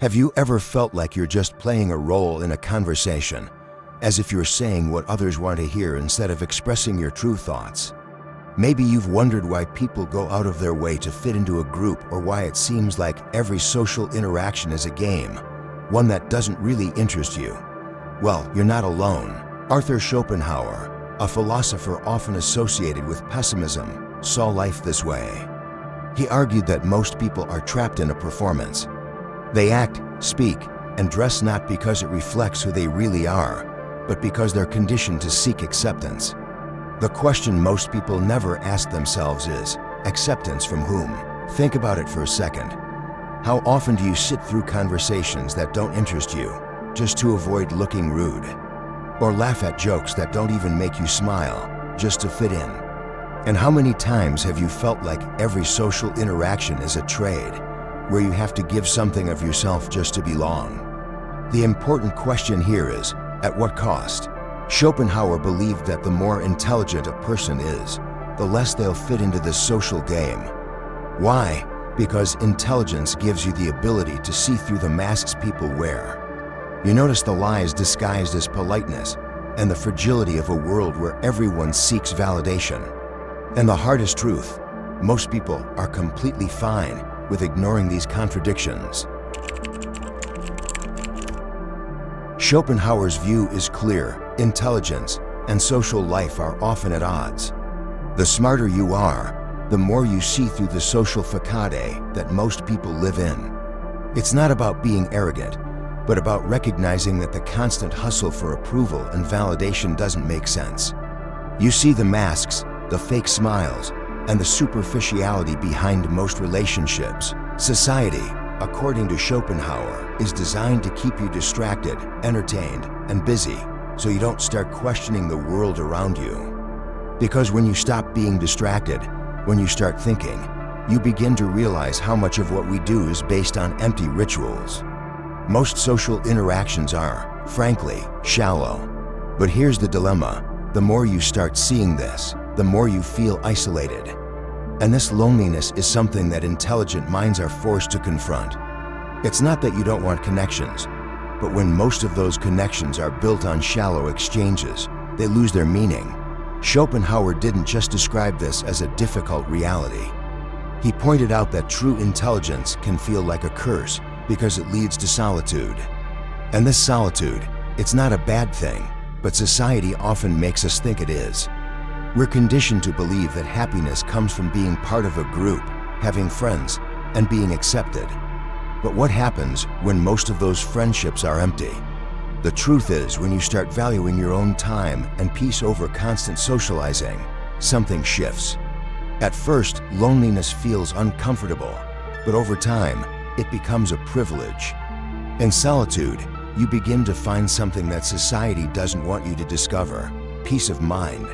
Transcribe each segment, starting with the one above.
Have you ever felt like you're just playing a role in a conversation, as if you're saying what others want to hear instead of expressing your true thoughts? Maybe you've wondered why people go out of their way to fit into a group, or why it seems like every social interaction is a game, one that doesn't really interest you. Well, you're not alone. Arthur Schopenhauer, a philosopher often associated with pessimism, saw life this way. He argued that most people are trapped in a performance. They act, speak, and dress not because it reflects who they really are, but because they're conditioned to seek acceptance. The question most people never ask themselves is, acceptance from whom? Think about it for a second. How often do you sit through conversations that don't interest you, just to avoid looking rude? Or laugh at jokes that don't even make you smile, just to fit in? And how many times have you felt like every social interaction is a trade, where you have to give something of yourself just to belong? The important question here is, at what cost? Schopenhauer believed that the more intelligent a person is, the less they'll fit into this social game. Why? Because intelligence gives you the ability to see through the masks people wear. You notice the lies disguised as politeness, and the fragility of a world where everyone seeks validation. And the hardest truth, most people are completely fine with ignoring these contradictions. Schopenhauer's view is clear: intelligence and social life are often at odds. The smarter you are, the more you see through the social facade that most people live in. It's not about being arrogant, but about recognizing that the constant hustle for approval and validation doesn't make sense. You see the masks, the fake smiles, and the superficiality behind most relationships. Society, according to Schopenhauer, is designed to keep you distracted, entertained, and busy, so you don't start questioning the world around you. Because when you stop being distracted, when you start thinking, you begin to realize how much of what we do is based on empty rituals. Most social interactions are, frankly, shallow. But here's the dilemma: the more you start seeing this, the more you feel isolated. And this loneliness is something that intelligent minds are forced to confront. It's not that you don't want connections, but when most of those connections are built on shallow exchanges, they lose their meaning. Schopenhauer didn't just describe this as a difficult reality. He pointed out that true intelligence can feel like a curse because it leads to solitude. And this solitude, it's not a bad thing, but society often makes us think it is. We're conditioned to believe that happiness comes from being part of a group, having friends, and being accepted. But what happens when most of those friendships are empty? The truth is, when you start valuing your own time and peace over constant socializing, something shifts. At first, loneliness feels uncomfortable, but over time, it becomes a privilege. In solitude, you begin to find something that society doesn't want you to discover: peace of mind.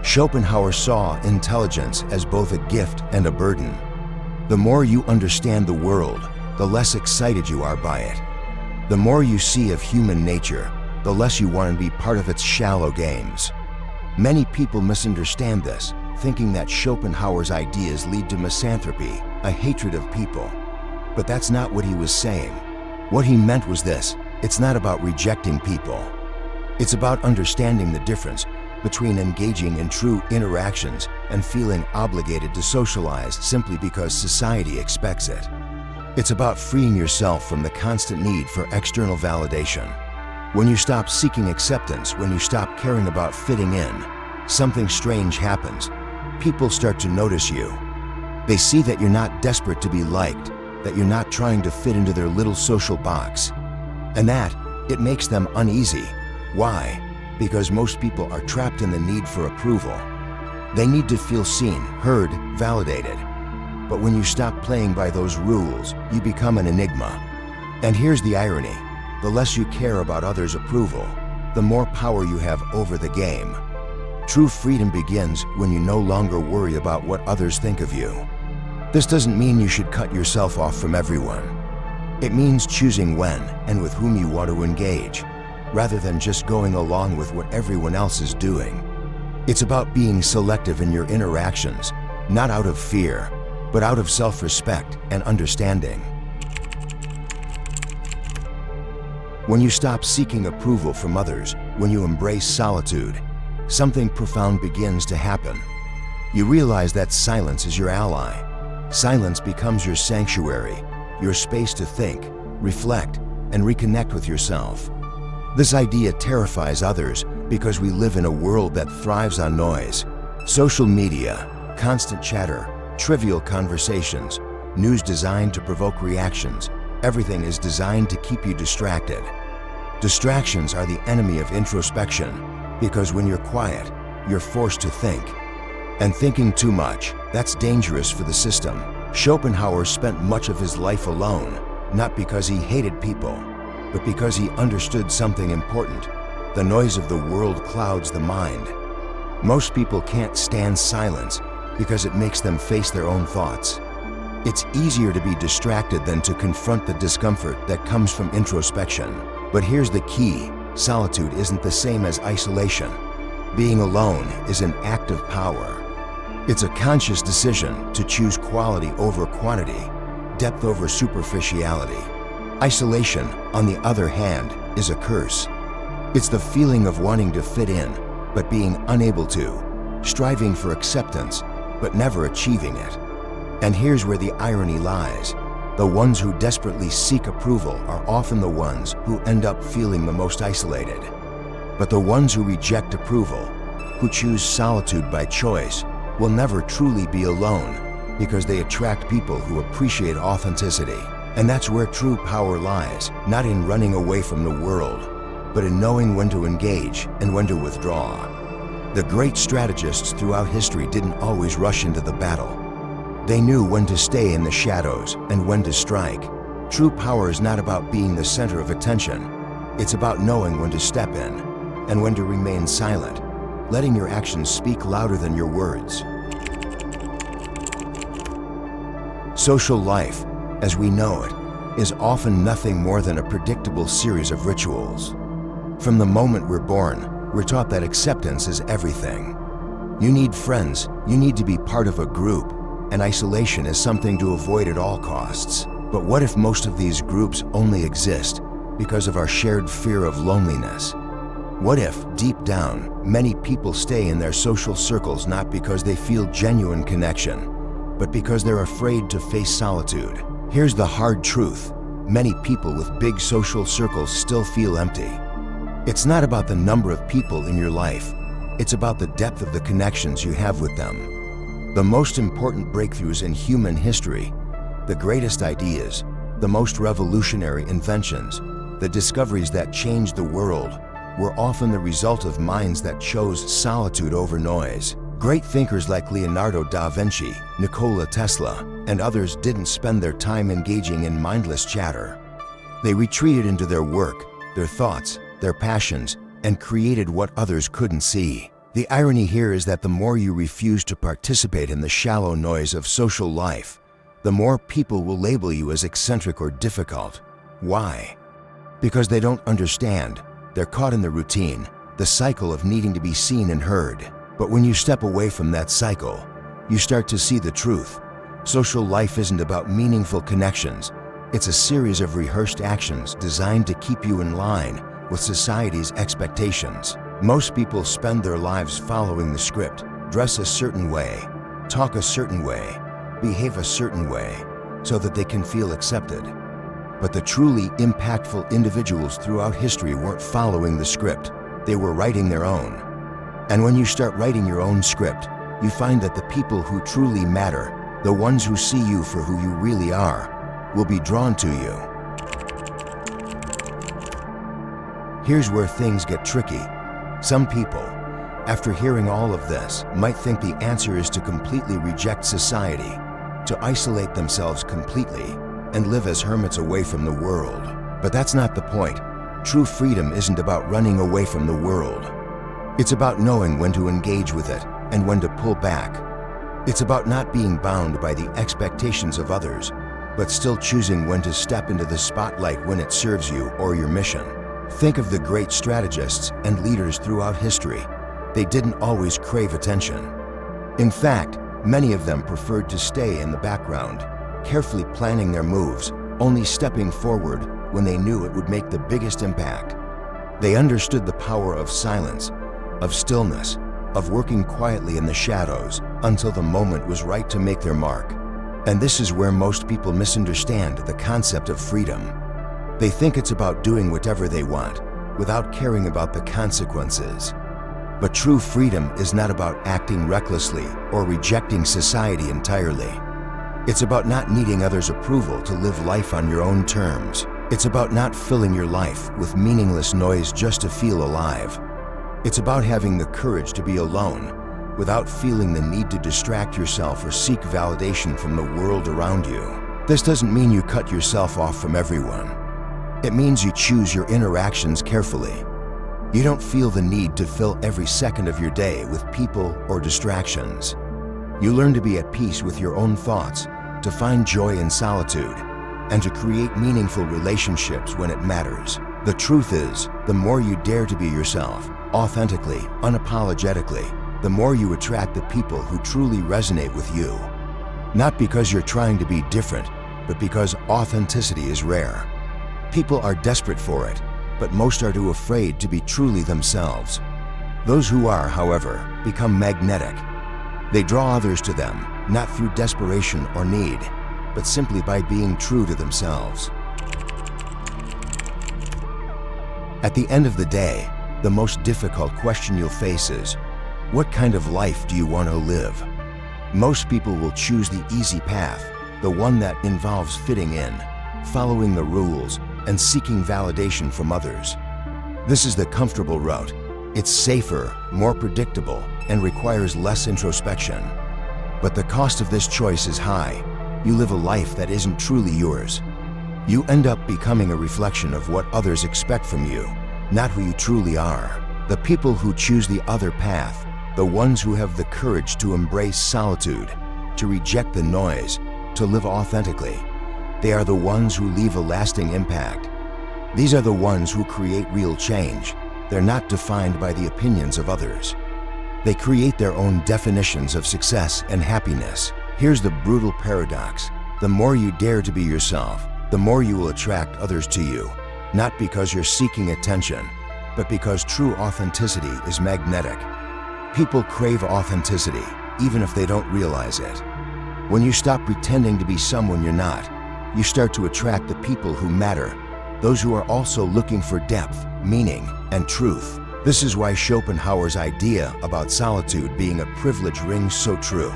Schopenhauer saw intelligence as both a gift and a burden. The more you understand the world, the less excited you are by it. The more you see of human nature, the less you want to be part of its shallow games. Many people misunderstand this, thinking that Schopenhauer's ideas lead to misanthropy, a hatred of people. But that's not what he was saying. What he meant was this: it's not about rejecting people. It's about understanding the difference between engaging in true interactions and feeling obligated to socialize simply because society expects it. It's about freeing yourself from the constant need for external validation. When you stop seeking acceptance, when you stop caring about fitting in, something strange happens. People start to notice you. They see that you're not desperate to be liked, that you're not trying to fit into their little social box. And that, it makes them uneasy. Why? Because most people are trapped in the need for approval. They need to feel seen, heard, validated. But when you stop playing by those rules, you become an enigma. And here's the irony: the less you care about others' approval, the more power you have over the game. True freedom begins when you no longer worry about what others think of you. This doesn't mean you should cut yourself off from everyone. It means choosing when and with whom you want to engage, rather than just going along with what everyone else is doing. It's about being selective in your interactions, not out of fear, but out of self-respect and understanding. When you stop seeking approval from others, when you embrace solitude, something profound begins to happen. You realize that silence is your ally. Silence becomes your sanctuary, your space to think, reflect, and reconnect with yourself. This idea terrifies others because we live in a world that thrives on noise. Social media, constant chatter, trivial conversations, news designed to provoke reactions. Everything is designed to keep you distracted. Distractions are the enemy of introspection because when you're quiet, you're forced to think. And thinking too much, that's dangerous for the system. Schopenhauer spent much of his life alone, not because he hated people, but because he understood something important. The noise of the world clouds the mind. Most people can't stand silence because it makes them face their own thoughts. It's easier to be distracted than to confront the discomfort that comes from introspection. But here's the key: solitude isn't the same as isolation. Being alone is an act of power. It's a conscious decision to choose quality over quantity, depth over superficiality. Isolation, on the other hand, is a curse. It's the feeling of wanting to fit in, but being unable to, striving for acceptance, but never achieving it. And here's where the irony lies. The ones who desperately seek approval are often the ones who end up feeling the most isolated. But the ones who reject approval, who choose solitude by choice, will never truly be alone because they attract people who appreciate authenticity. And that's where true power lies, not in running away from the world, but in knowing when to engage and when to withdraw. The great strategists throughout history didn't always rush into the battle. They knew when to stay in the shadows and when to strike. True power is not about being the center of attention. It's about knowing when to step in and when to remain silent, letting your actions speak louder than your words. Social life, as we know it, is often nothing more than a predictable series of rituals. From the moment we're born, we're taught that acceptance is everything. You need friends, you need to be part of a group, and isolation is something to avoid at all costs. But what if most of these groups only exist because of our shared fear of loneliness? What if, deep down, many people stay in their social circles not because they feel genuine connection, but because they're afraid to face solitude? Here's the hard truth: many people with big social circles still feel empty. It's not about the number of people in your life, it's about the depth of the connections you have with them. The most important breakthroughs in human history, the greatest ideas, the most revolutionary inventions, the discoveries that changed the world, were often the result of minds that chose solitude over noise. Great thinkers like Leonardo da Vinci, Nikola Tesla, and others didn't spend their time engaging in mindless chatter. They retreated into their work, their thoughts, their passions, and created what others couldn't see. The irony here is that the more you refuse to participate in the shallow noise of social life, the more people will label you as eccentric or difficult. Why? Because they don't understand. They're caught in the routine, the cycle of needing to be seen and heard. But when you step away from that cycle, you start to see the truth. Social life isn't about meaningful connections. It's a series of rehearsed actions designed to keep you in line with society's expectations. Most people spend their lives following the script: dress a certain way, talk a certain way, behave a certain way, so that they can feel accepted. But the truly impactful individuals throughout history weren't following the script, they were writing their own. And when you start writing your own script, you find that the people who truly matter, the ones who see you for who you really are, will be drawn to you. Here's where things get tricky. Some people, after hearing all of this, might think the answer is to completely reject society, to isolate themselves completely, and live as hermits away from the world. But that's not the point. True freedom isn't about running away from the world. It's about knowing when to engage with it and when to pull back. It's about not being bound by the expectations of others, but still choosing when to step into the spotlight when it serves you or your mission. Think of the great strategists and leaders throughout history. They didn't always crave attention. In fact, Many of them preferred to stay in the background, carefully planning their moves, only stepping forward when they knew it would make the biggest impact. They understood the power of silence, of stillness, of working quietly in the shadows until the moment was right to make their mark. And this is where most people misunderstand the concept of freedom. They think it's about doing whatever they want, without caring about the consequences. But true freedom is not about acting recklessly or rejecting society entirely. It's about not needing others' approval to live life on your own terms. It's about not filling your life with meaningless noise just to feel alive. It's about having the courage to be alone without feeling the need to distract yourself or seek validation from the world around you. This doesn't mean you cut yourself off from everyone. It means you choose your interactions carefully. You don't feel the need to fill every second of your day with people or distractions. You learn to be at peace with your own thoughts, to find joy in solitude, and to create meaningful relationships when it matters. The truth is, the more you dare to be yourself, authentically, unapologetically, the more you attract the people who truly resonate with you. Not because you're trying to be different, but because authenticity is rare. People are desperate for it, but most are too afraid to be truly themselves. Those who are, however, become magnetic. They draw others to them, not through desperation or need, but simply by being true to themselves. At the end of the day, the most difficult question you'll face is, what kind of life do you want to live? Most people will choose the easy path, the one that involves fitting in, following the rules, and seeking validation from others. This is the comfortable route. It's safer, more predictable, and requires less introspection. But the cost of this choice is high. You live a life that isn't truly yours. You end up becoming a reflection of what others expect from you, not who you truly are. The people who choose the other path, the ones who have the courage to embrace solitude, to reject the noise, to live authentically, they are the ones who leave a lasting impact. These are the ones who create real change. They're not defined by the opinions of others. They create their own definitions of success and happiness. Here's the brutal paradox. The more you dare to be yourself, the more you will attract others to you. Not because you're seeking attention, but because true authenticity is magnetic. People crave authenticity, even if they don't realize it. When you stop pretending to be someone you're not, you start to attract the people who matter, those who are also looking for depth, meaning, and truth. This is why Schopenhauer's idea about solitude being a privilege rings so true.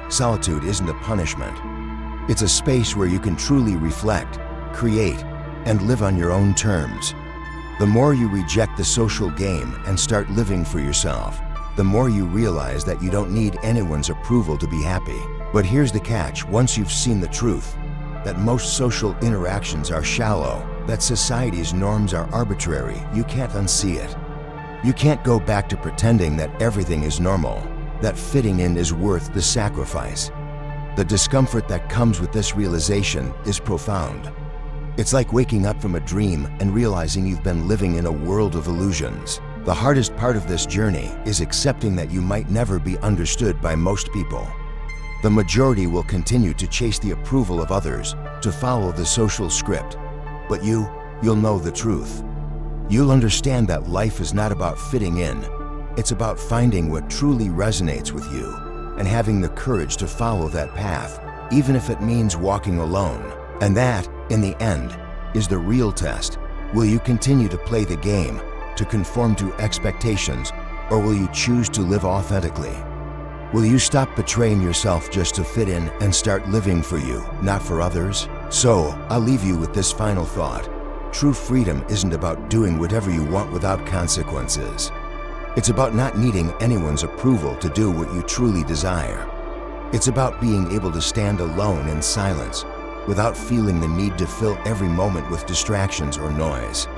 Solitude isn't a punishment. It's a space where you can truly reflect, create, and live on your own terms. The more you reject the social game and start living for yourself, the more you realize that you don't need anyone's approval to be happy. But here's the catch: once you've seen the truth, that most social interactions are shallow, that society's norms are arbitrary, you can't unsee it. You can't go back to pretending that everything is normal, that fitting in is worth the sacrifice. The discomfort that comes with this realization is profound. It's like waking up from a dream and realizing you've been living in a world of illusions. The hardest part of this journey is accepting that you might never be understood by most people. The majority will continue to chase the approval of others, to follow the social script. But you'll know the truth. You'll understand that life is not about fitting in. It's about finding what truly resonates with you and having the courage to follow that path, even if it means walking alone. And that, in the end, is the real test. Will you continue to play the game, to conform to expectations, or will you choose to live authentically? Will you stop betraying yourself just to fit in and start living for you, not for others? So, I'll leave you with this final thought. True freedom isn't about doing whatever you want without consequences. It's about not needing anyone's approval to do what you truly desire. It's about being able to stand alone in silence, without feeling the need to fill every moment with distractions or noise.